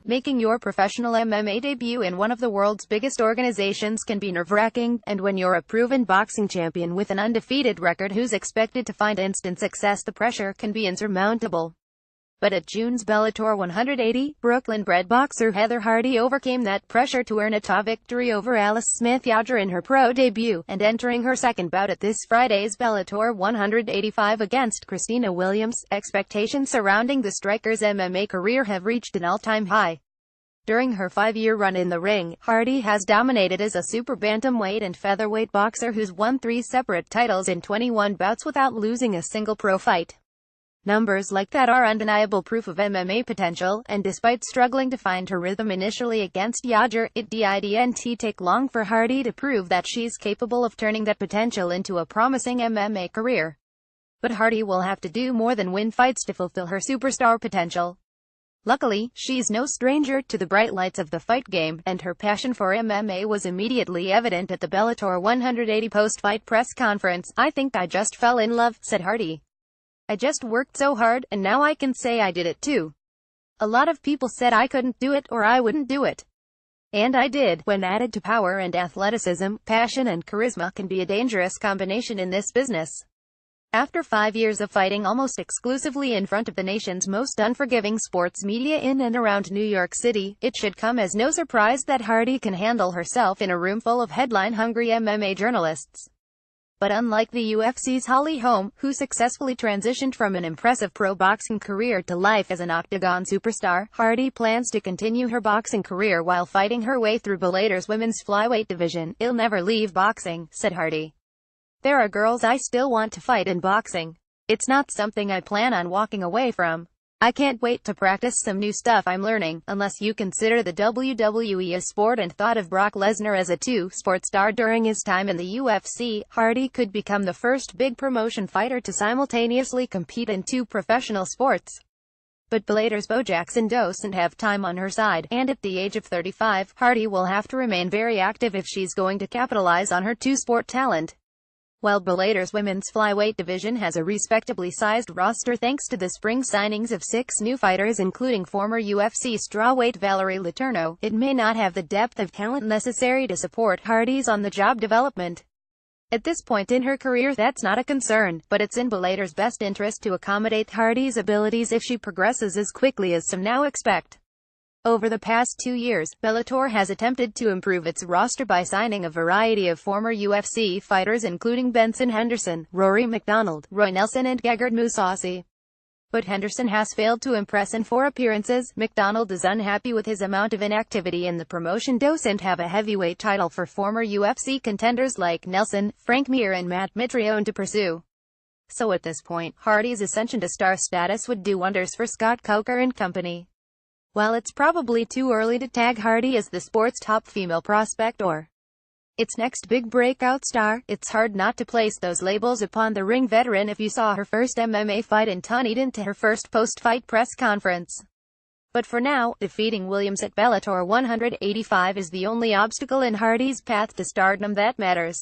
Making your professional MMA debut in one of the world's biggest organizations can be nerve-wracking, and when you're a proven boxing champion with an undefeated record who's expected to find instant success, the pressure can be insurmountable. But at June's Bellator 180, Brooklyn-bred boxer Heather Hardy overcame that pressure to earn a top victory over Alice Smith-Yodger in her pro debut, and entering her second bout at this Friday's Bellator 185 against Christina Williams. Expectations surrounding the striker's MMA career have reached an all-time high. During her 5-year run in the ring, Hardy has dominated as a super bantamweight and featherweight boxer who's won 3 separate titles in 21 bouts without losing a single pro fight. Numbers like that are undeniable proof of MMA potential, and despite struggling to find her rhythm initially against Yodger, it didn't take long for Hardy to prove that she's capable of turning that potential into a promising MMA career. But Hardy will have to do more than win fights to fulfill her superstar potential. Luckily, she's no stranger to the bright lights of the fight game, and her passion for MMA was immediately evident at the Bellator 180 post-fight press conference. "I think I just fell in love," said Hardy. "I just worked so hard, and now I can say I did it too. A lot of people said I couldn't do it or I wouldn't do it. And I did." When added to power and athleticism, passion and charisma can be a dangerous combination in this business. After 5 years of fighting almost exclusively in front of the nation's most unforgiving sports media in and around New York City, it should come as no surprise that Hardy can handle herself in a room full of headline-hungry MMA journalists. But unlike the UFC's Holly Holm, who successfully transitioned from an impressive pro boxing career to life as an octagon superstar, Hardy plans to continue her boxing career while fighting her way through Bellator's women's flyweight division. "I'll never leave boxing," said Hardy. "There are girls I still want to fight in boxing. It's not something I plan on walking away from. I can't wait to practice some new stuff I'm learning." Unless you consider the WWE a sport and thought of Brock Lesnar as a two-sport star during his time in the UFC, Hardy could become the first big promotion fighter to simultaneously compete in 2 professional sports. But Bellator's Bo Jackson doesn't have time on her side, and at the age of 35, Hardy will have to remain very active if she's going to capitalize on her 2-sport talent. While Bellator's women's flyweight division has a respectably sized roster thanks to the spring signings of 6 new fighters including former UFC strawweight Valerie Letourneau, it may not have the depth of talent necessary to support Hardy's on-the-job development. At this point in her career, that's not a concern, but it's in Bellator's best interest to accommodate Hardy's abilities if she progresses as quickly as some now expect. Over the past 2 years, Bellator has attempted to improve its roster by signing a variety of former UFC fighters including Benson Henderson, Rory MacDonald, Roy Nelson and Gegard Mousasi. But Henderson has failed to impress in 4 appearances. MacDonald is unhappy with his amount of inactivity, and the promotion doesn't have a heavyweight title for former UFC contenders like Nelson, Frank Mir and Matt Mitrione to pursue. So at this point, Hardy's ascension to star status would do wonders for Scott Coker and company. While it's probably too early to tag Hardy as the sport's top female prospect or its next big breakout star, it's hard not to place those labels upon the ring veteran if you saw her first MMA fight and tuned into her first post-fight press conference. But for now, defeating Williams at Bellator 185 is the only obstacle in Hardy's path to stardom that matters.